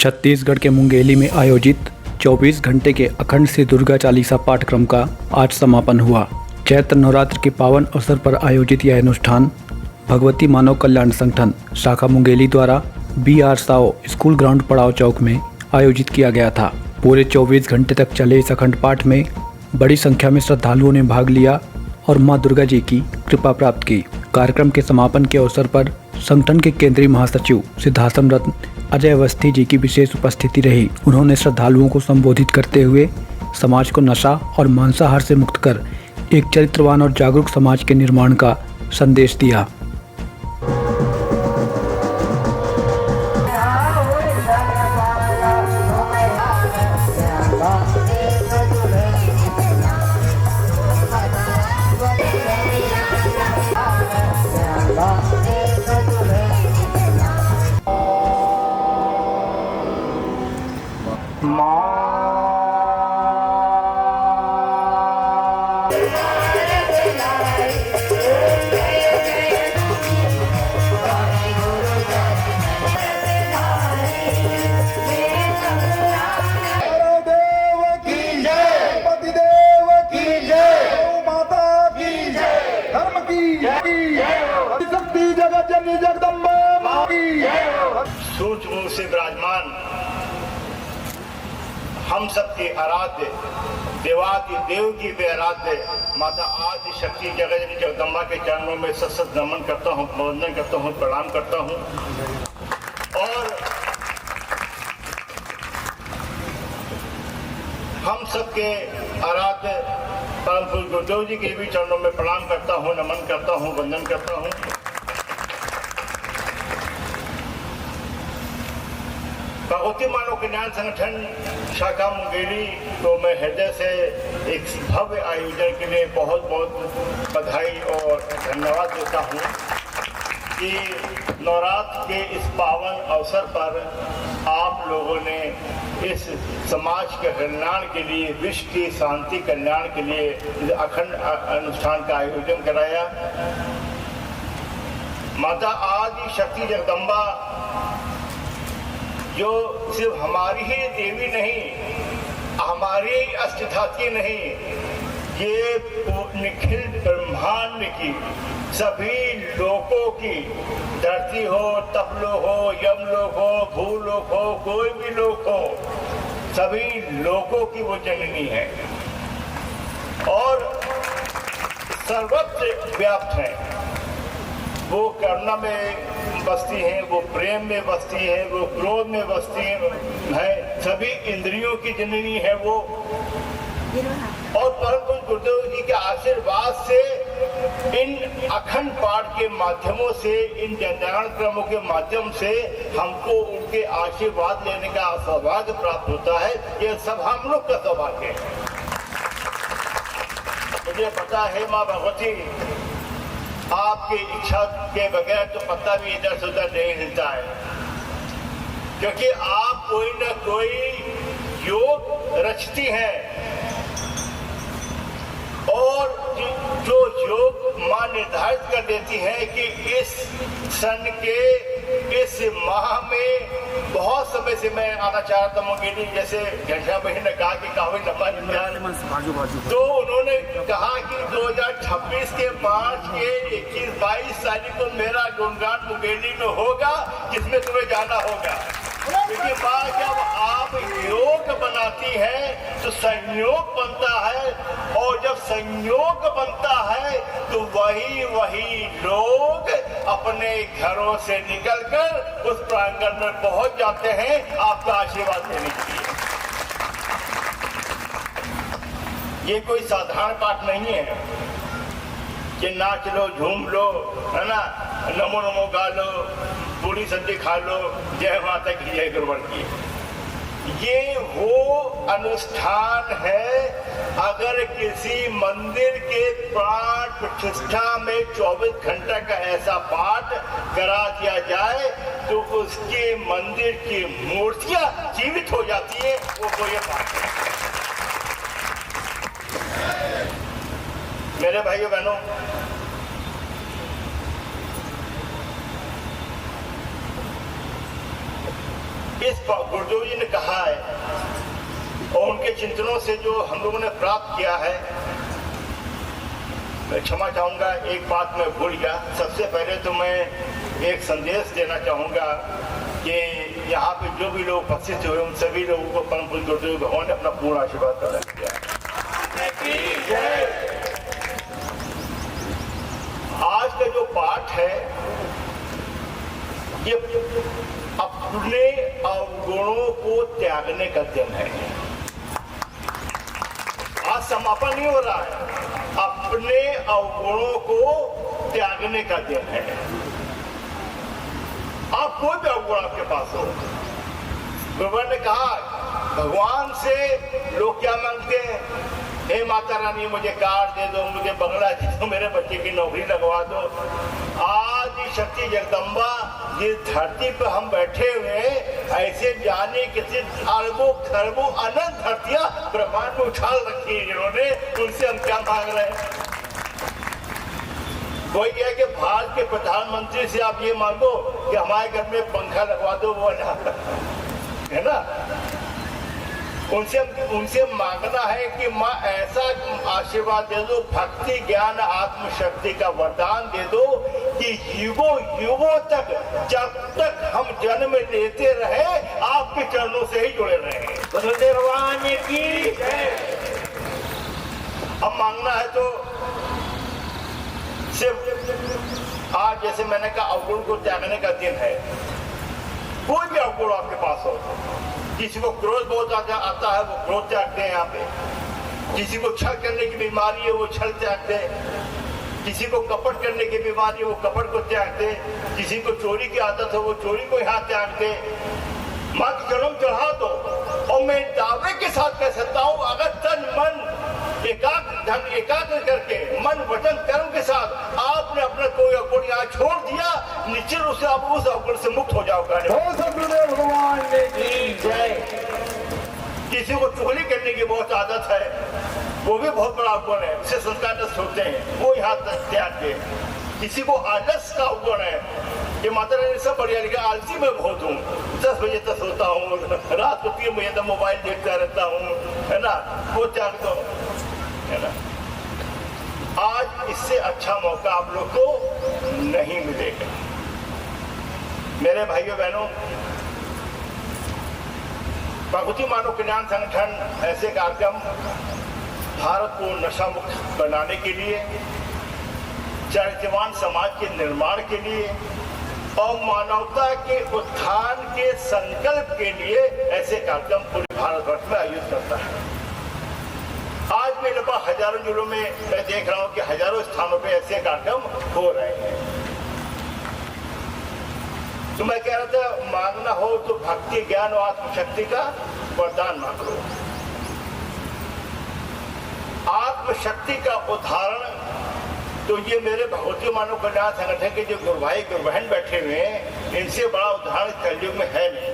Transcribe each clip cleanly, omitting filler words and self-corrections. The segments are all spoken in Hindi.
छत्तीसगढ़ के मुंगेली में आयोजित 24 घंटे के अखंड श्री दुर्गा चालीसा पाठक्रम का आज समापन हुआ। चैत्र नवरात्र के पावन अवसर पर आयोजित यह अनुष्ठान भगवती मानव कल्याण संगठन शाखा मुंगेली द्वारा BR साव स्कूल ग्राउंड पड़ाव चौक में आयोजित किया गया था। पूरे 24 घंटे तक चले इस अखंड पाठ में बड़ी संख्या में श्रद्धालुओं ने भाग लिया और मां दुर्गा जी की कृपा प्राप्त की। कार्यक्रम के समापन के अवसर पर संगठन के केंद्रीय महासचिव सिद्धाश्रम रत्न अजय अवस्थी जी की विशेष उपस्थिति रही। उन्होंने श्रद्धालुओं को संबोधित करते हुए समाज को नशा और मांसाहार से मुक्त कर एक चरित्रवान और जागरूक समाज के निर्माण का संदेश दिया। सूक्ष्म से विराजमान हम सबके आराध्य देवादि देव की भी आराध्य माता आदि शक्ति जगत जगदम्बा के चरणों में सतत नमन करता हूँ, वंदन करता हूँ, प्रणाम करता हूँ। और हम सबके आराध्य परम पूज्य गुरुदेव जी के भी चरणों में प्रणाम करता हूँ, नमन करता हूँ, वंदन करता हूँ। भगवती मानव कल्याण संगठन शाखा मुंगेली को मैं हृदय से एक भव्य आयोजन के लिए बहुत बहुत बधाई और धन्यवाद देता हूँ कि नवरात्र के इस पावन अवसर पर आप लोगों ने इस समाज के कल्याण के लिए, विश्व की शांति कल्याण के लिए इस अखंड अनुष्ठान का आयोजन कराया। माता आदि शक्ति जगदम्बा जो सिर्फ हमारी ही देवी नहीं, हमारी अस्तित्व नहीं, ये निखिल ब्रह्मांड की सभी लोकों की, धरती हो, तपलोक हो, यमलोक हो, भूलोक हो, कोई भी लोक हो, सभी लोकों की वो जननी है और सर्वत्र व्याप्त है। वो करुणा में बसती है, वो प्रेम में बसती है, वो क्रोध में बसती है, सभी इंद्रियों की जननी है वो। और परम पूज्य गुरुदेव जी के आशीर्वाद से इन अखंड पाठ के माध्यमों से, इन जनजागरण क्रमों के माध्यम से हमको उनके आशीर्वाद लेने का सौभाग्य प्राप्त होता है। ये सब हम लोग का सौभाग्य है। मुझे पता है माँ भगवती आपकी इच्छा के बगैर तो पता भी इधर से उधर नहीं हिलता है, क्योंकि आप कोई न कोई योग रचती हैं और जो योग मां निर्धारित कर देती है कि इस सन के इस माह में बहुत समय से मैं आना चाह रहा था मुंगेली, जैसे घंटा बहन ने कहा कि काफी लंबा निकाल, तो उन्होंने कहा कि 2026 के मार्च के 21-22 तारीख को मेरा गुणगान मुंगेली में होगा, जिसमें तुम्हें जाना होगा। क्योंकि माँ जब आप योग बनाती है तो संयोग बनता है, और जब संयोग बनता है तो वही लोग अपने घरों से निकलकर उस प्रांगण में पहुंच जाते हैं आपका आशीर्वाद लेने के लिए। ये कोई साधारण पाठ नहीं है कि नाच लो, झूम लो, है ना, नमो नमो गा लो, पूरी सब्जी खा लो, जय माता की जय गुरुवर की। ये वो अनुष्ठान है, अगर किसी मंदिर के प्राण प्रतिष्ठा में 24 घंटा का ऐसा पाठ करा दिया जाए तो उसके मंदिर की मूर्तियां जीवित हो जाती है। वो ये पाठ है। मेरे भाइयों बहनों, इस गुरुदेव जी ने कहा है और उनके चिंतनों से जो हम लोगों ने प्राप्त किया है, मैं क्षमा चाहूँगा एक बात मैं भूल गया। सबसे पहले तो मैं एक संदेश देना चाहूँगा कि यहाँ पे जो भी लोग उपस्थित हुए उन सभी लोगों को परम पूज्य गुरुदेव भगवान ने अपना पूर्ण आशीर्वाद प्रदान किया। आज का जो पाठ है ये अपने अवगुणों को त्यागने का दिन है। आज समापन नहीं हो रहा है, अपने अवगुणों को त्यागने का दिन है। आप कोई भी अवगुण आपके पास हो, भगवान ने कहा, भगवान से लोग क्या मांगते हैं? हे माता रानी मुझे कार दे दो, मुझे बंगला दे दो, मेरे बच्चे की नौकरी लगवा दो। आदि शक्ति जगदम्बा जिस धरती पर हम बैठे हुए ऐसे जाने किसी अरबों खरबों अनंत धरतियां ब्रह्मांड में उछाल रखी है जिन्होंने, उनसे हम क्या मांग रहे हैं? कोई कहे कि भारत के प्रधानमंत्री से आप ये मांगो कि हमारे घर में पंखा लगवा दो, वो ना है ना। उनसे मांगना है कि माँ ऐसा आशीर्वाद दे दो, भक्ति ज्ञान आत्मशक्ति का वरदान दे दो कि युगों युगों तक, जब तक हम जन्म लेते रहे आपके चरणों से ही जुड़े रहे। भगवान की अब मांगना है तो सिर्फ आज जैसे मैंने कहा अवगुण को त्यागने का दिन है। कोई भी अवगुण आपके पास हो, किसी को क्रोध बहुत आता है वो क्रोध त्यागते हैं यहाँ पे, किसी को छल करने की बीमारी है वो छल त्यागते हैं, किसी को कपट करने की बीमारी है वो कपट को त्यागते हैं, किसी को चोरी की आदत है वो चोरी को यहाँ त्यागते। माँ की जन्म चढ़ा दो और मैं दावे के साथ कह सकता हूँ अगर तन मन एकाग्र करके मन वचन कर्म के साथ आपने अपना कोई अवगुण यहाँ छोड़ दिया, निश्चित रूप से आप उस अवगुण से मुक्त हो जाओगे। भगवान की जय। किसी को चुगली करने की बहुत आदत है, वो भी बहुत बड़ा अवगुण है, उससे संस्कार नष्ट होते हैं, वो यहाँ तक त्याग दे। किसी को आलस का अवगुण है कि माता रानी सब बढ़िया लिखा, आलसी में बहुत हूँ, 10 बजे तक सोता हूँ, रात को 3 बजे तक मोबाइल देखता रहता हूँ, है ना, वो त्याग दो, है ना। आज इससे अच्छा मौका आप लोग को नहीं मिलेगा। मेरे भाइयों बहनों, प्रकृति मानव कल्याण संगठन ऐसे कार्यक्रम भारत को नशा मुक्त बनाने के लिए, चरित्रवान समाज के निर्माण के लिए और मानवता के उत्थान के संकल्प के लिए ऐसे कार्यक्रम पूरे भारतवर्ष में आयोजित करता है। आज मेरे पास हजारों जिलों में मैं देख रहा हूं कि हजारों स्थानों पे ऐसे कार्यक्रम हो रहे हैं। तो मैं कह रहा था मांगना हो तो भक्ति ज्ञान और आत्मशक्ति का वरदान मांगो। आत्मशक्ति का उदाहरण तो ये मेरे भगवती मानव कल्याण संगठन के जो गुरु भाई गुरु बहन बैठे हुए हैं, इनसे बड़ा उदाहरण कलयुग में है नहीं।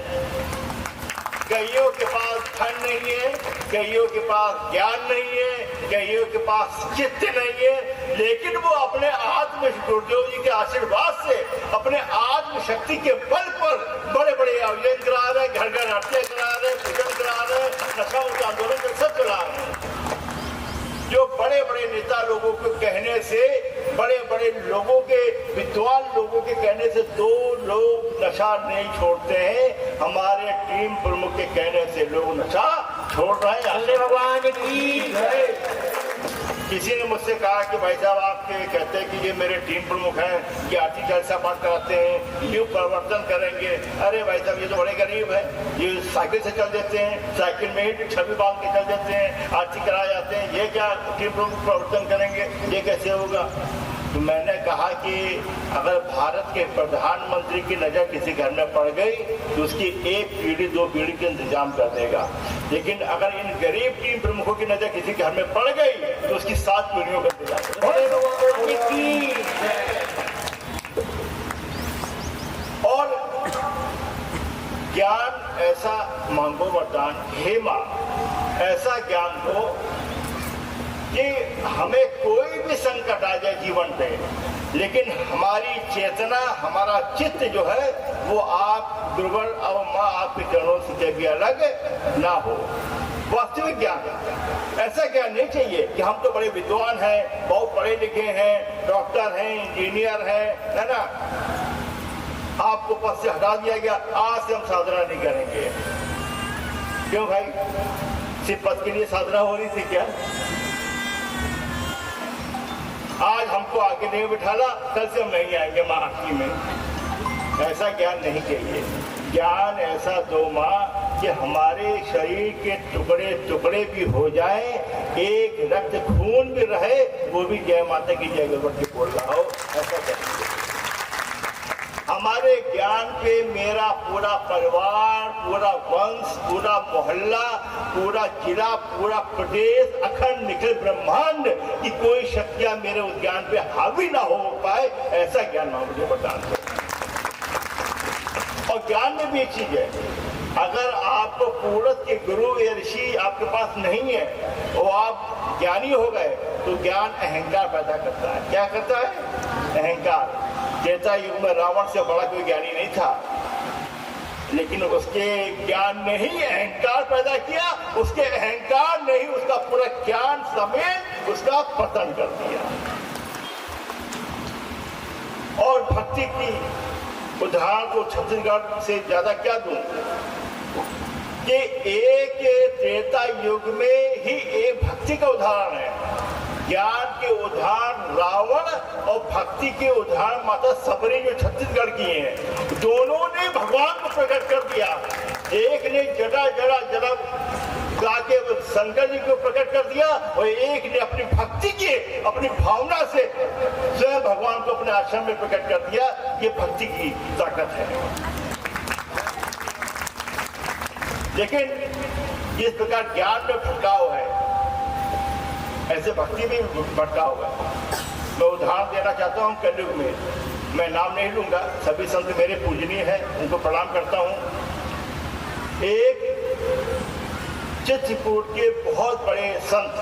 कईयों के पास धन नहीं है, कईयों के पास ज्ञान नहीं है, कईयों के पास चित्त नहीं है, लेकिन वो अपने आत्म गुरुदेव जी के आशीर्वाद से अपने आत्मशक्ति के बल पर बड़े बड़े आयोजन करा रहे, घर घर हत्या करा रहे, पूजन करा रहे, नशा मुक्त आंदोलन सब चला रहे हैं। जो बड़े बड़े नेता लोगों के कहने से, बड़े बड़े लोगों के, विद्वान लोगों के कहने से 2 लोग नशा नहीं छोड़ते हैं, हमारे टीम प्रमुख के कहने से लोग नशा छोड़ रहे हैं। भगवान की किसी ने मुझसे कहा कि भाई साहब आपके कहते हैं कि ये मेरे टीम प्रमुख हैं, ये आरती जलसा पाठ कराते हैं, युग परिवर्तन करेंगे। अरे भाई साहब ये तो बड़े गरीब हैं, ये साइकिल से चल देते हैं, साइकिल में ही छवि बांध के चल देते हैं, आरती कराए जाते हैं, ये क्या टीम प्रमुख परिवर्तन करेंगे, ये कैसे होगा? तो मैंने कहा कि अगर भारत के प्रधानमंत्री की नज़र किसी घर में पड़ गई तो उसकी 1 पीढ़ी 2 पीढ़ी के इंतजाम कर देगा, लेकिन अगर इन गरीब टीम प्रमुखों की नज़र किसी घर में पड़ गई तो उसकी 7 पीढ़ियों का इंतजाम। और ज्ञान ऐसा मांगो वरदान, हे मां ऐसा ज्ञान हो कि हमें कोई भी संकट आ जाए जीवन पे, लेकिन हमारी चेतना, हमारा चित्त जो है वो आप दुर्बल और माँ आपके चरणों से कभी अलग ना हो। वास्तविक ज्ञान, ऐसा ज्ञान नहीं चाहिए कि हम तो बड़े विद्वान हैं, बहुत पढ़े लिखे हैं, डॉक्टर हैं, इंजीनियर हैं, है ना, आपको पद से हटा दिया गया, आज से हम साधना नहीं करेंगे। क्यों भाई, सिर्फ पद के लिए साधना हो रही थी क्या? आज हमको आगे नहीं बिठाला, कल से हम नहीं आएंगे महाआरती में। ऐसा ज्ञान नहीं चाहिए। ज्ञान ऐसा दो माँ कि हमारे शरीर के टुकड़े टुकड़े भी हो जाए, एक रक्त खून भी रहे, वो भी जय माता की जय गरुड़ की बोल रहा हो, ऐसा करेंगे। हमारे ज्ञान पे मेरा पूरा परिवार, पूरा वंश, पूरा मोहल्ला, पूरा जिला, पूरा प्रदेश, अखंड निखिल ब्रह्मांड की कोई शक्तियां मेरे उस ज्ञान पे हावी ना हो पाए, ऐसा ज्ञान मुझे प्रदान करें। और ज्ञान में भी एक चीज है, अगर आपको पूर्वज के गुरु या ऋषि आपके पास नहीं है और आप ज्ञानी हो गए, तो ज्ञान अहंकार पैदा करता है। क्या करता है? अहंकार। त्रेता युग में रावण से बड़ा कोई ज्ञानी नहीं था, लेकिन उसके ज्ञान ने ही अहंकार पैदा किया, उसके अहंकार ने ही उसका पूरा ज्ञान समेत उसका पतन कर दिया। और भक्ति की उदाहरण को छत्तीसगढ़ से ज्यादा क्या दूं कि एक त्रेता युग में ही एक भक्ति का उदाहरण है। ज्ञान के उदाहरण रावण और भक्ति के उदाहरण माता सबरी जो छत्तीसगढ़ की हैं, दोनों ने भगवान को प्रकट कर दिया। एक ने जटा जड़ा जड़ा गा के शंकर जी को प्रकट कर दिया और एक ने अपनी भक्ति के, अपनी भावना से स्वयं भगवान को अपने आश्रम में प्रकट कर दिया। ये भक्ति की ताकत है। लेकिन जिस प्रकार ज्ञान में भटकाव है, ऐसे भक्ति में भटकाव है। मैं उदाहरण देना चाहता हूँ कलयुग में, मैं नाम नहीं लूंगा, सभी संत मेरे पूजनीय हैं, उनको प्रणाम करता हूँ। एक चित्रकूट के बहुत बड़े संत,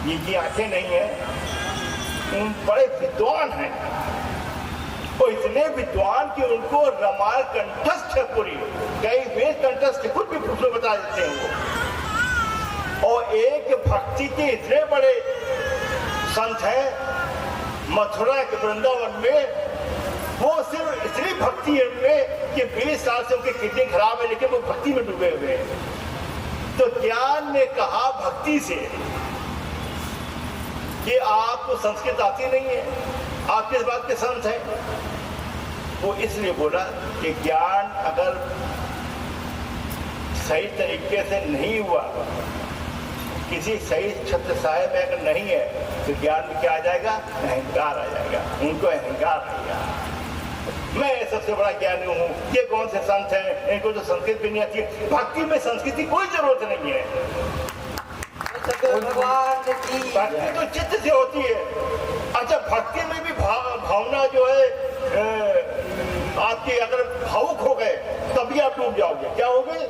जिनकी आंखें नहीं है, उन बड़े विद्वान हैं, और इतने विद्वान कि उनको रामायण कंठस्थ है पूरी, कई वेद कंठस्थ कुछ भी पूछ बता देते हैं वो। और एक भक्ति के इतने बड़े संत हैं मथुरा के वृंदावन में, वो सिर्फ इतनी भक्ति है उनमें कि 20 साल से उनकी किडनी खराब है, लेकिन वो भक्ति में डूबे हुए हैं। तो ज्ञान ने कहा भक्ति से कि आपको संस्कृत आती नहीं है, आप किस बात के संत हैं? वो इसलिए बोला कि ज्ञान अगर सही तरीके से नहीं हुआ, किसी सही छत्र साहेब में अगर नहीं है, तो ज्ञान में क्या आ जाएगा? अहंकार आ जाएगा। उनको अहंकार आएगा, मैं सबसे बड़ा ज्ञानी हूँ, ये कौन से संत हैं, इनको तो संस्कृत भी नहीं आती। भक्ति में संस्कृत की कोई जरूरत नहीं है। भक्ति तो चित्त से होती है। अच्छा, भक्ति में भी भावना जो है आपकी, अगर भावुक हो गए तभी आप डूब जाओगे। क्या हो गए?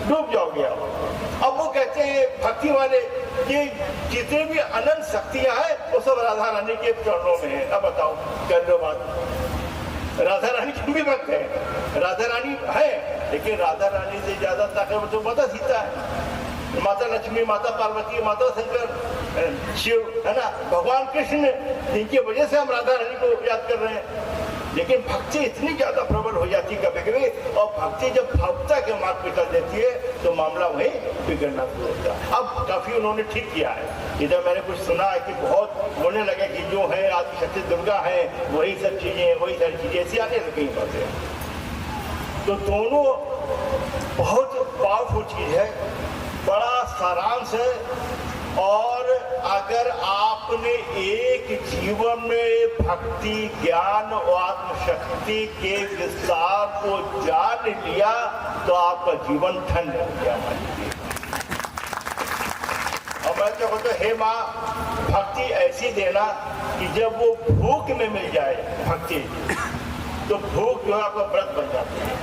डूब जाओगे आप। अब वो कहते हैं भक्ति वाले कि जितने भी अनंत शक्तियां हैं वो सब राधा रानी के चरणों में है। अब बताओ, कर लो बात। राधा रानी की भी भक्त है, राधा रानी है, लेकिन राधा रानी से ज्यादा ताकत तो माता सीता है, माता लक्ष्मी, माता पार्वती, माता शंकर, शिव, है ना, भगवान कृष्ण, जिनकी वजह से हम राधा रानी को याद कर रहे हैं। लेकिन भक्ति इतनी ज्यादा प्रबल हो जाती है कभी कभी, और भक्ति जब भावुकता के मार्ग पे चल देती है तो मामला वही बिगड़ना शुरू होता है। अब काफी उन्होंने ठीक किया है। इधर मैंने कुछ सुना है कि बहुत बोलने लगे कि जो है आदि शक्ति दुर्गा है, वही सब चीजें, वही सारी चीजें ऐसी आने लगी बातें। तो दोनों बहुत पावरफुल चीज है, बड़ा सारांश है। और अगर आपने एक जीवन में भक्ति, ज्ञान और आत्मशक्ति के विस्तार को जान लिया तो आपका जीवन धन्य हो गया। और मैं तो कहता, हे माँ, भक्ति ऐसी देना कि जब वो भूख में मिल जाए भक्ति, तो भूख जो है आपका व्रत बन जाती है।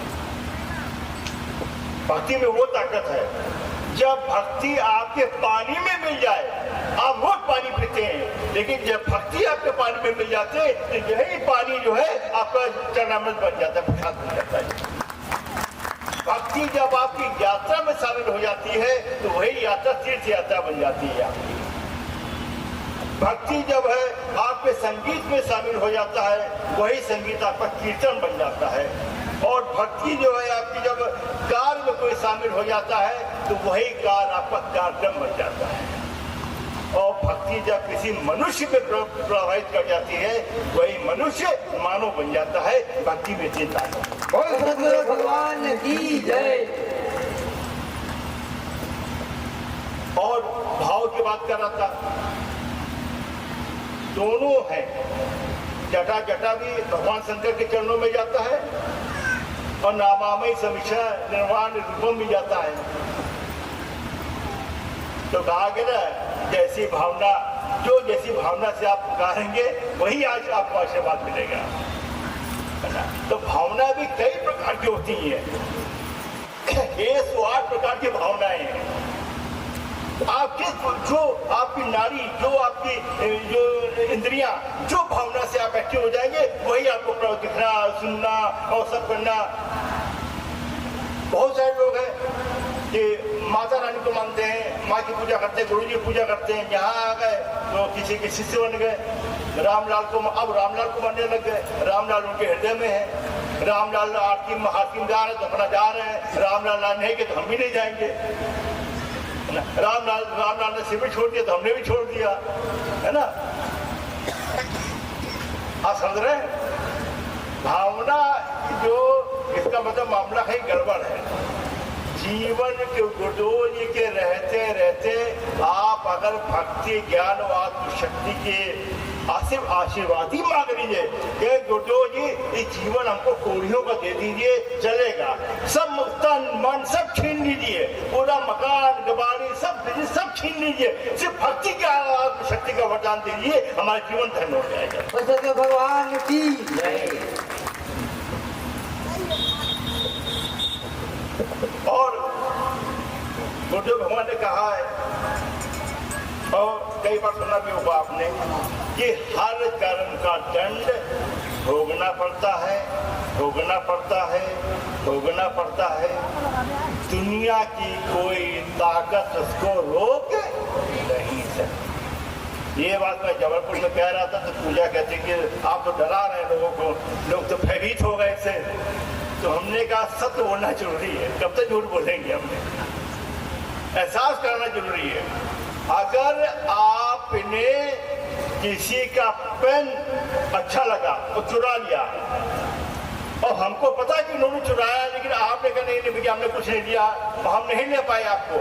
भक्ति में वो ताकत है, जब भक्ति आपके पानी में मिल जाए, आप रोज पानी पीते हैं, लेकिन जब भक्ति आपके पानी में मिल जाते हैं तो यही पानी जो है आपका चरणामृत बन जाता है, प्रसाद बन जाता है। भक्ति जब आपकी यात्रा में शामिल हो जाती है तो वही यात्रा तीर्थ यात्रा बन जाती है आपकी। भक्ति जब है आपके संगीत में शामिल हो जाता है, वही संगीत आपका कीर्तन बन जाता है। और भक्ति जो है आपकी जब कार्य में कोई शामिल हो जाता है तो वही कार्य आपका कार्यक्रम बन जाता है। और भक्ति जब किसी मनुष्य पे प्रभावित कर जाती है, वही मनुष्य मानव बन जाता है। भक्ति में चिंता सद्गुरु भगवान की जय। और भाव की बात कर रहा था, दोनों है। जटा जटा भी भगवान शंकर के चरणों में जाता है और नामामय समीक्षा निर्वाण रूपम भी जाता है। तो कहा गया ना, जैसी भावना, जो जैसी भावना से आप पुकारेंगे वही आज आपको आशीर्वाद मिलेगा, है ना। तो भावना भी कई प्रकार की होती है, 108 प्रकार की भावनाएं हैं। आपके जो आपकी नाड़ी, जो आपकी जो इंद्रियां, जो भावना से आप एक्टिव हो जाएंगे वही आपको दिखना, सुनना और सब करना। बहुत सारे लोग हैं कि माता रानी को मानते हैं, माँ की पूजा करते हैं, गुरु जी की पूजा करते हैं। यहाँ आ गए तो किसी के शिष्य बन गए, रामलाल को अब रामलाल को मानने लग गए। रामलाल उनके हृदय में है। रामलाल आरती में जा रहे तो अपना जा रहे हैं, रामलाल नहीं के तो हम भी नहीं जाएंगे। रामलाल ने शिविर छोड़ दिया तो हमने भी छोड़ दिया, है ना। आप समझ रहे हैं, भावना जो इसका मतलब मामला है गड़बड़ है। जीवन के गुरुदेव जी के रहते रहते आप अगर भक्ति ज्ञान और आत्मशक्ति के आशीर्वाद ही मांग लीजिए कि गुरुदेव जी इस जीवन हमको कोड़ियों का दे दीजिए, चलेगा। सब तन मन सब छीन लीजिए, पूरा मकान गबाड़ी सब छीन लीजिए, सिर्फ भक्ति का आत्मशक्ति का वरदान दीजिए, हमारा जीवन धन्य हो जाएगा। भगवान की जय। और गुरुदेव भगवान ने कहा है, और कई बार सुना भी होगा आपने, कि हर कर्म का दंड भोगना पड़ता है, भोगना पड़ता है, भोगना पड़ता है। दुनिया की कोई ताकत उसको रोक नहीं सकती। ये बात मैं जबलपुर में कह रहा था तो पूजा कहती कि आप तो डरा रहे हैं लोगों को, लोग तो भयभीत हो गए इससे। तो हमने कहा सत्य बोलना जरूरी है, कब तक झूठ बोलेंगे। हमने एहसास करना जरूरी है। अगर आपने किसी का पेन अच्छा लगा तो चुरा लिया, और हमको पता कि उन्होंने चुराया, लेकिन आपने कहा नहीं भैया हमने कुछ नहीं लिया, हम नहीं ले पाए आपको,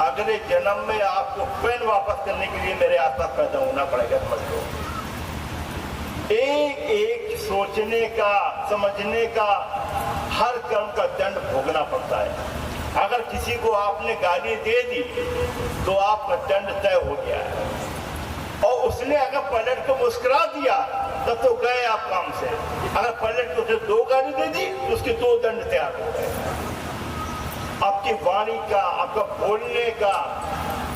अगले जन्म में आपको पेन वापस करने के लिए मेरे आसपास पैदा होना पड़ेगा, समझ लो। एक एक सोचने का, समझने का, हर कर्म का दंड भोगना पड़ता है। अगर किसी को आपने गाली दे दी तो आपका दंड तय हो गया है, और उसने अगर पलट को मुस्कुरा दिया तब तो गए आप काम से। अगर पलट को उसे 2 गाली दे दी तो उसके 2 दंड तैयार हो गए। आपकी वाणी का, आपका बोलने का,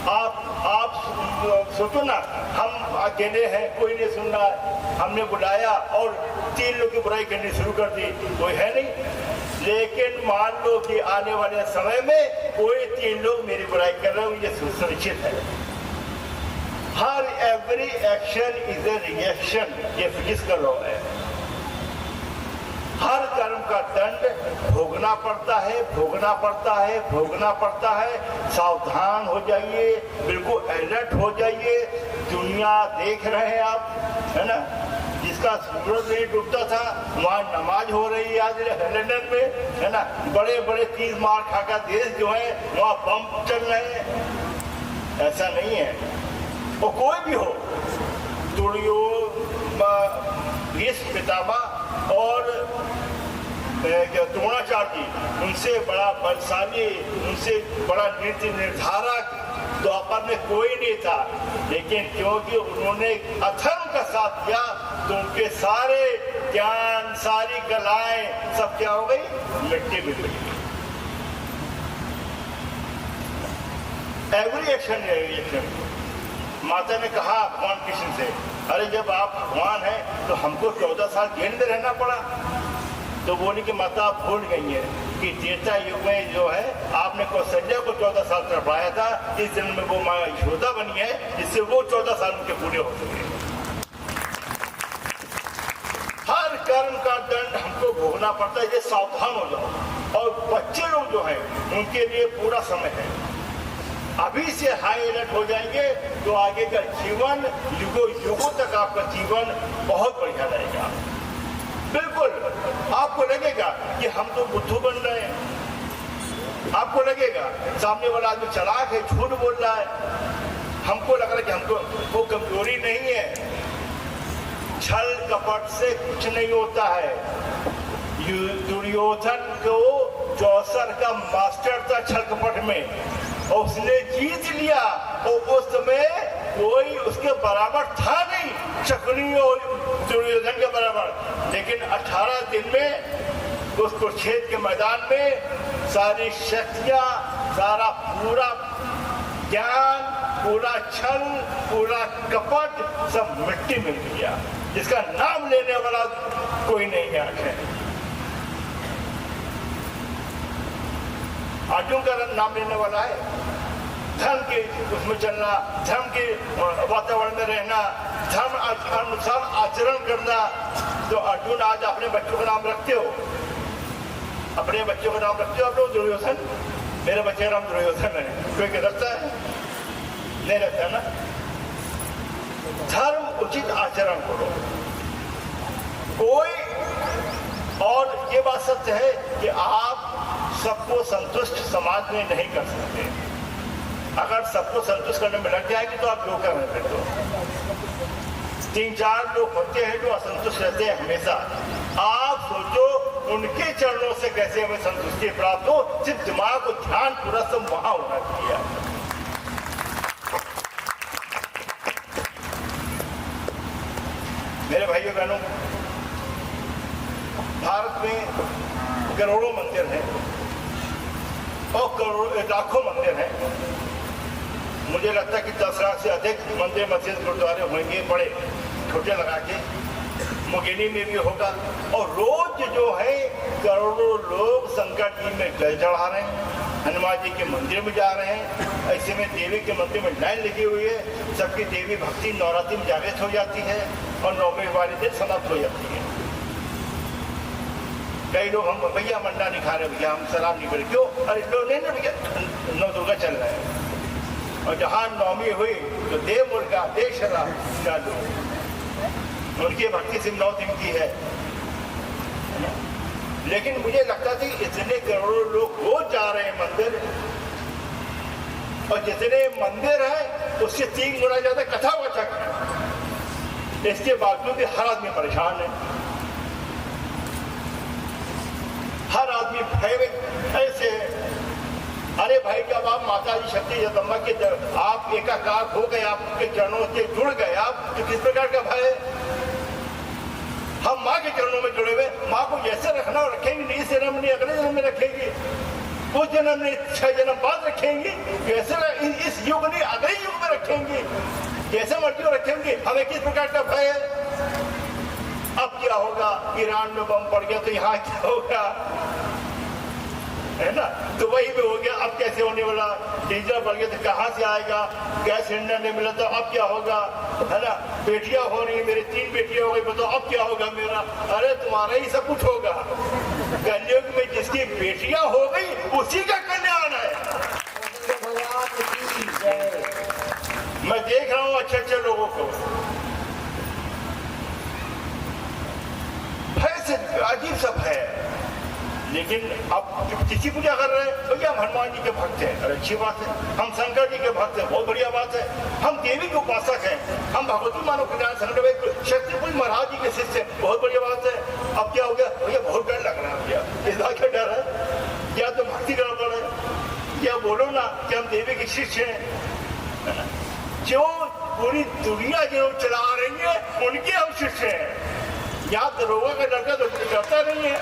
आप सोचो ना, हम अकेले हैं, कोई नहीं सुन रहा है, हमने बुलाया और 3 लोग की बुराई करनी शुरू कर दी, कोई है नहीं। लेकिन मान लो कि आने वाले समय में कोई 3 लोग मेरी बुराई कर रहे हो, ये सुनिश्चित है। हर every action is a reaction, ये फिजिक्स का लॉ है। हर कर्म का दंड भोगना पड़ता है, भोगना पड़ता है, भोगना पड़ता है। सावधान हो जाइए, बिल्कुल अलर्ट हो जाइए। दुनिया देख रहे हैं आप, है ना। जिसका सूरज नहीं डूबता था वहाँ नमाज हो रही है आज लंदन में, है ना। बड़े बड़े 30 मार खाकर देश जो है वहाँ बम चल रहे हैं। ऐसा नहीं है, वो कोई भी हो, भीष्म पितामह और द्रोणाचार्य जी, उनसे बड़ा बलशाली, उनसे बड़ा नीति निर्धारक द्वापर में कोई नहीं था, लेकिन क्योंकि उन्होंने अधर्म का साथ दिया तो उनके सारे ज्ञान, सारी कलाएं सब क्या हो गई, मिट्टी में मिल गई। एवरी एक्शन माता ने कहा भगवान कृष्ण से, अरे जब आप भगवान हैं तो हमको 14 साल जेल में रहना पड़ा। तो बोली कि माता आप भूल गई हैं कि त्रेता युग में जो है आपने कौशल्या को 14 साल तड़पाया था, इस जन्म में वो माँ यशोदा बनी है जिससे वो 14 साल उनके पूरे हो सके। हर कर्म का दंड हमको भोगना पड़ता है, ये सावधान हो जाओ। और बच्चे लोग जो हैं उनके लिए पूरा समय है, अभी से हाई अलर्ट हो जाएंगे तो आगे का जीवन युगों युगों तक आपका जीवन बहुत बढ़िया रहेगा। बिल्कुल आपको लगेगा कि हम तो बुद्धू बन रहे हैं, आपको लगेगा सामने वाला आदमी चालाक है, झूठ बोल रहा है, हमको लग रहा है कि हमको वो कमजोरी नहीं है। छल कपट से कुछ नहीं होता है। दुर्योधन को 64 का मास्टर था छल कपट में और उसने जीत लिया और उस समय कोई उसके बराबर था नहीं, शकुनी और दुर्योधन के बराबर। लेकिन 18 दिन में उस कुरुक्षेत्र के मैदान में सारी शक्तियां, सारा पूरा ज्ञान, पूरा छल, पूरा कपट सब मिट्टी में मिल गया, जिसका नाम लेने वाला कोई नहीं है। अर्जुन का नाम लेने वाला है, धर्म के उसमें चलना, धर्म के वातावरण में रहना, धर्म अनुसार आचरण करना। तो अर्जुन आज अपने बच्चों का नाम रखते हो, अपने बच्चों का नाम रखते हो आप लोग दुर्योधन, मेरे बच्चे का नाम दुर्योधन है, कोई रखता है? नहीं रखता ना। धर्म उचित आचरण करो कोई। और ये बात सत्य है कि आप सबको संतुष्ट समाज में नहीं कर सकते। अगर सबको संतुष्ट करने में लग जाएगी तो आप जोकर में फिर तो 3-4 लोग होते हैं जो असंतुष्ट रहते हैं हमेशा। आप सोचो उनके चरणों से कैसे हमें संतुष्टि प्राप्त हो, सिर्फ दिमाग को ध्यान पूरा सब वहां होना चाहिए। मेरे भाइयों बहनों, भारत में करोड़ों मंदिर हैं और करोड़ों लाखों मंदिर हैं। मुझे लगता है कि 10 लाख से अधिक मंदिर मस्जिद गुरुद्वारे होंगे, बड़े छोटे लगा के। मुंगेली में भी होगा। और रोज जो है करोड़ों लोग संकट जी में जल चढ़ा रहे हैं, हनुमान जी के मंदिर में जा रहे हैं। ऐसे में देवी के मंदिर में लाइन लगी हुई है। सबकी देवी भक्ति नवरात्रि में जागृत हो जाती है और 9वें वाले दिन समाप्त हो जाती है। कई लोग हम भैया मंडा नहीं खा रहे, भैया हम सलाम नहीं करें, क्यों? अरे लोग नहीं ना भैया, नौ दुर्गा चल रहा है। और जहाँ नवमी हुई तो देव मुर्गा देश चालू, उनकी भक्ति सिर्फ 9 दिन की है। लेकिन मुझे लगता था कि इतने करोड़ों लोग रोज जा रहे हैं मंदिर, और जितने मंदिर हैं उससे 3 गुना ज्यादा कथावाचक है। इसके बावजूद भी हर आदमी परेशान है, हर आदमी भय ऐसे। अरे भाई, जब आप माता जी शक्ति जगदम्बा के आप एकाकार हो गए, आपके चरणों से जुड़ गए आप, तो किस प्रकार का भय है? हम माँ के चरणों में जुड़े हुए, माँ को जैसे रखना और रखेंगे, नहीं इस जन्म नहीं अगले जन्म में रखेंगे, उस जन्म नहीं 6 जन्म बाद रखेंगे, जैसे इस युग नहीं अगले युग में रखेंगे, जैसे मर्जी रखेंगे। हमें किस प्रकार का भय है? अब क्या होगा? ईरान में बम पड़ गया तो यहाँ क्या होगा, है ना? तो वही भी हो गया। अब कैसे होने वाला? डीजल बढ़ गया तो कहाँ से आएगा? गैस सिलेंडर नहीं मिला तो अब क्या होगा, है ना? बेटियां हो रही, मेरी 3 बेटियां हो गई, बताओ अब क्या होगा मेरा? अरे तुम्हारा ही सब कुछ होगा। कलयुग में जिसकी बेटियां हो गई उसी का कल्याण है। मैं देख रहा हूँ अच्छे लोगों को भय से अजीब सब है। लेकिन अब किसी पूजा कर रहे हैं, भैया हम हनुमान जी के भक्त हैं, अरे अच्छी बात है। हम शंकर जी के भक्त हैं, बहुत बढ़िया बात है। हम देवी के उपासक हैं, हम भगवती मानव कल्याण संगठन शक्तिपुंज महाराज जी के शिष्य हैं, बहुत बढ़िया बात है। अब क्या हो गया? भैया बहुत डर लग रहा है। भैया इस बात का डर है या तो भक्ति गड़बड़ है, या बोलो ना कि हम देवी के शिष्य हैं। जो पूरी दुनिया जो चला रही है उनके हम शिष्य हैं। यहाँ दरोगा का डरता तो डरता नहीं है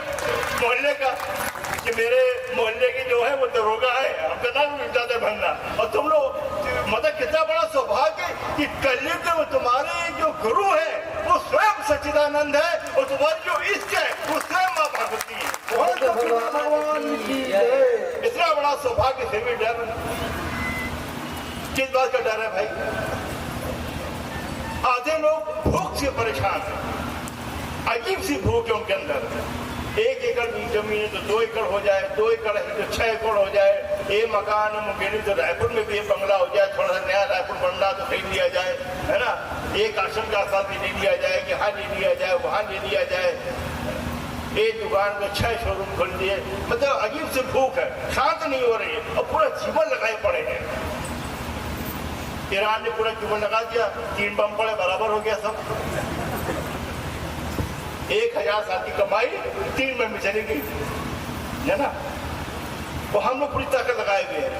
मोहल्ले का, कि मेरे मोहल्ले की जो है वो दरोगा है, हमका नाम ज्यादा भरना। और तुम लोग मतलब कितना बड़ा सौभाग्य कि कलयुग में तुम्हारे जो गुरु है वो स्वयं सच्चिदानंद है और तुम्हारी जो इष्ट है वो स्वयं माँ भगवती है। बोल सतगुरु भगवान की जय। इतना बड़ा सौभाग्य से भी डर किस बात का डर है भाई? आधे लोग भूख से परेशान हैं, अजीब सी भूख है उनके अंदर। 1 एकड़ जमीन है तो 2 एकड़ हो जाए, 2 एकड़ है तो 6 एकड़ हो जाए, ये मकान मुंगेरी तो रायपुर में भी ये बंगला हो जाए, थोड़ा सा नया रायपुर बन रहा तो खरीद लिया जाए, है ना। एक आश्रम के आसपास भी ले लिया जाए, यहाँ ले लिया जाए, वहाँ ले लिया जाए। एक दुकान को 6 शोरूम खोल दिए। मतलब अजीब सी भूख है, शांत नहीं हो रही है और पूरा जीवन लगाए पड़े हैं। ईरान ने पूरा जीवन लगा दिया, 3 बम पड़े, बराबर हो गया सब। 1000 साल की कमाई 3 महीने में चली गई, है ना। तो हम लोग पूरी ताकत लगाए हुए हैं।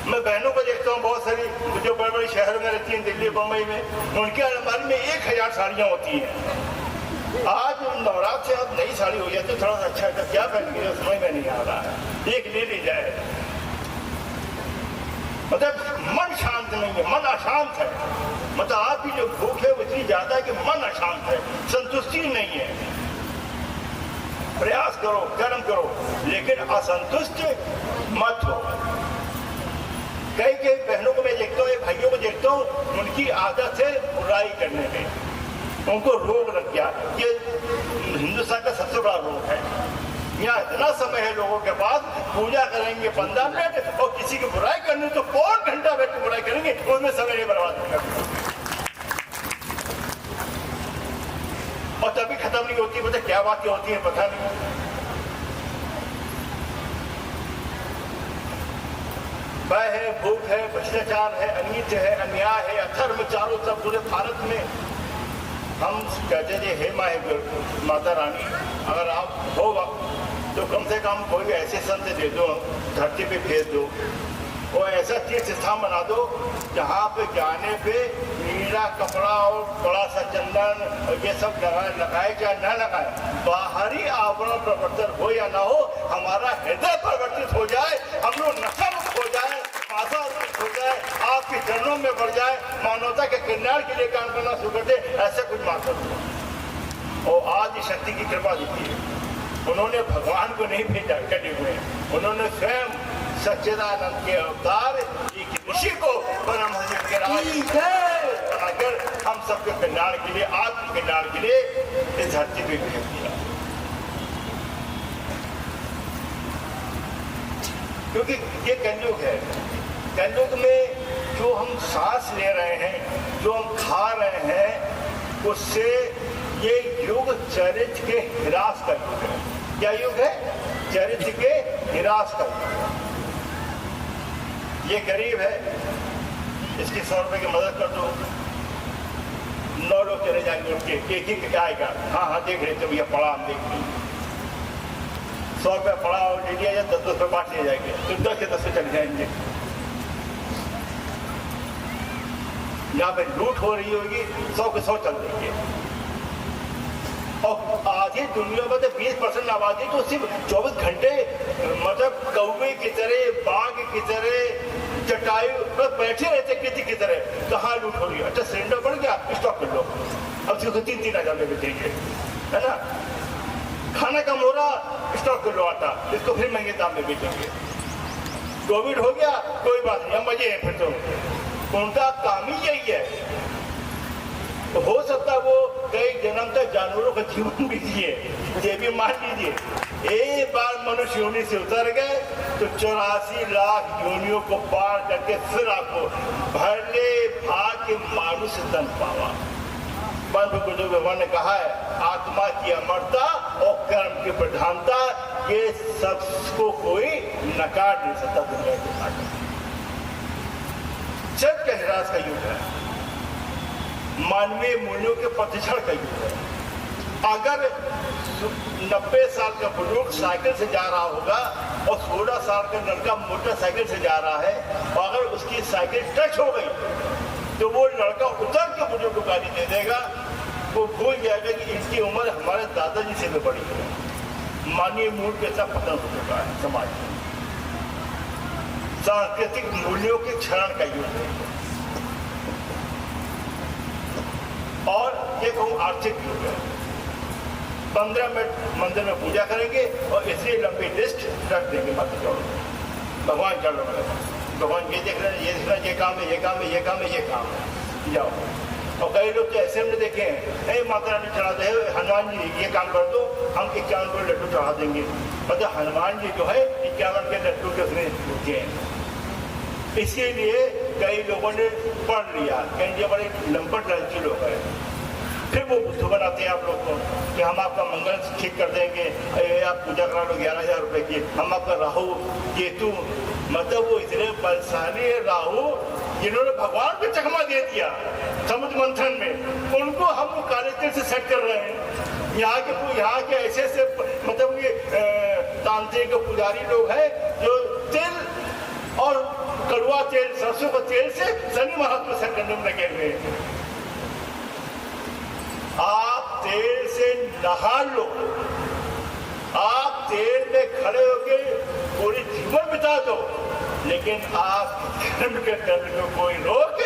मैं बहनों को देखता हूँ बहुत सारी जो बड़े बड़े शहरों में रहती हैं, दिल्ली बम्बई में, उनके अलमारी में 1000 साड़ियाँ होती हैं। आज नवरात्र से अब नई साड़ी हो जाती है, थोड़ा सा अच्छा है, क्या पहन के समझ में नहीं आ रहा है, एक ले ली जाए। मतलब मन शांत नहीं है, मन अशांत है। मतलब आपकी जो भूख है वो इतनी ज्यादा है कि मन अशांत है, संतुष्टि नहीं है। प्रयास करो, कर्म करो, लेकिन असंतुष्ट मत हो। कई बहनों को मैं देखता हूँ, भाइयों को देखता हूँ, उनकी आदत है बुराई करने में, उनको रोग लग गया। ये हिंदुस्तान का सबसे बड़ा रोग है। यहाँ इतना समय है लोगों के पास, पूजा करेंगे 15 मिनट और किसी की बुराई करनी तो 4 घंटा बैठ के बुराई करेंगे, उसमें समय नहीं बर्बाद करेंगे और तभी खत्म नहीं होती। मतलब क्या बातें होती है पता नहीं। भय है, भूख है, भ्रष्टाचार है, अनित है, अन्याय है, अधर्म चारों तरफ पूरे भारत में। हम कहते थे हे माता रानी, अगर आप हो तो कम से कम कोई ऐसे संत दे दो, धरती पे भेज दो, और ऐसा तीर्थ स्थान बना दो जहाँ पे जाने पे नीला कपड़ा और बड़ा सा चंदन और ये सब लगाए चाहे न लगाए, बाहरी आवरण परिवर्तन हो या ना हो, हमारा हृदय परिवर्तित हो जाए, हम लोग नशा मुक्त हो जाए, आशा हो जाए, आपके चरणों में बढ़ जाए, मानवता के कल्याण के लिए काम करना शुरू कर दे, ऐसा कुछ मात्र हो। और आज शक्ति की कृपा दिखी है, उन्होंने भगवान को नहीं भेजा कटे हुए, उन्होंने स्वयं सच्चिदानंद के अवतार एक ऋषि को परमहंस के बनाकर हम सबके कल्याण के लिए, आपके कल्याण के लिए इस धरती पे भेज दिया। क्योंकि ये कलयुग है, कलयुग में जो हम सांस ले रहे हैं, जो हम खा रहे हैं, उससे ये युग चरित्र के हिरास का युग है। क्या युग है? चरित्र के हिरास का युग। ये गरीब है, इसकी 100 रुपए की मदद कर दो, 9 लोग चले जाएंगे उनके, एक ही क्या आएगा, हाँ देख रहे थे भैया पड़ा, हम देख रहे 100 रुपया पड़ा और ले लिया जाए, 10 रुपये बांट ले जाएंगे, तो 10 के 10 से चले जाएंगे। यहाँ पे लूट हो रही होगी, 100 के 100 चल देंगे। और आधी दुनिया में तो 20% आबादी तो सिर्फ 24 घंटे मतलब कौवे की तरह, बाघ की तरह, चटाई पर बैठे रहते किसी की तरह। कहाँ लूट हो रही है? अच्छा सिलेंडर बढ़ गया, स्टॉक कर लो, अब सिर्फ 3-3 हज़ार में बेचेंगे, है ना। खाना कम हो रहा, स्टॉक कर लो आटा, इसको फिर महंगे दाम में बेचेंगे। कोविड हो गया, कोई बात नहीं, मजे हैं फिर तो। उनका काम ही यही है। तो हो सकता है वो कई जन्म तक जानवरों का जीवन भी जिए, ये भी मान लीजिए। एक बार मनुष्य योनि से उतर गए तो 84 लाख योनियों को पार करके फिर आपको भले भाग्य मानुष तन पावा। बुजुर्ग भगवान ने कहा है, आत्मा की अमरता और कर्म की प्रधानता, ये सबको कोई नकार नहीं सकता दुनिया के साथ। सच का हिरास का युग है, मानवीय मूल्यों के पतझड़ का युग है। अगर 90 साल का बुजुर्ग साइकिल से जा रहा होगा और 16 साल का लड़का मोटरसाइकिल से जा रहा है, और अगर उसकी साइकिल टच हो गई तो वो लड़का उतर के बुजुर्ग को गाली दे देगा, वो भूल जाएगा कि इसकी उम्र हमारे दादाजी से भी बड़ी है। मानवीय मूल्य के साथ पतन हो चुका है समाज में। सांस्कृतिक मूल्यों के क्षरण का युग है। और ये कहूँ आर्थिक युग है। 15 मिनट मंदिर में पूजा करेंगे और इसलिए लंबी लिस्ट रख देंगे मत करो, भगवान चल रहे हैं, भगवान ये देख रहे हैं, ये देख रहे हैं, ये काम है, ये काम है, ये काम है, ये काम है, जाओ। और कई लोग तो ऐसे हमने देखे हैं, नहीं माता रानी चढ़ाते हैं, हनुमान जी ये काम कर दो, हम 51 को लड्डू चढ़ा देंगे। मतलब हनुमान जी जो है 51 के लड्डू के उसने रुके हैं। इसीलिए कई लोगों ने पढ़ लिया, कहीं ये बड़े लंपट लालची लोग हैं, फिर वो बुद्धू बनाते हैं आप लोग को कि हम आपका मंगल ठीक कर देंगे, आप पूजा करा लो 11,000 रुपए की, हम आपका राहु केतु, मतलब वो इतने बलशाली है राहु जिन्होंने भगवान को चकमा दे दिया समुद्र मंथन में, उनको हम काले तिल से सेट कर रहे हैं। यहाँ के ऐसे ऐसे मतलब ये तांत्रिक पुजारी लोग हैं जो तिल और कड़वा तेल, सरसों का तेल से शनि महात्मा को सेट करने में लगे हुए हैं। आप तेल से नहा लो, आप तेल में खड़े होके पूरी जीवन बिता दो, लेकिन आप धर्म के दर्द को कोई रोक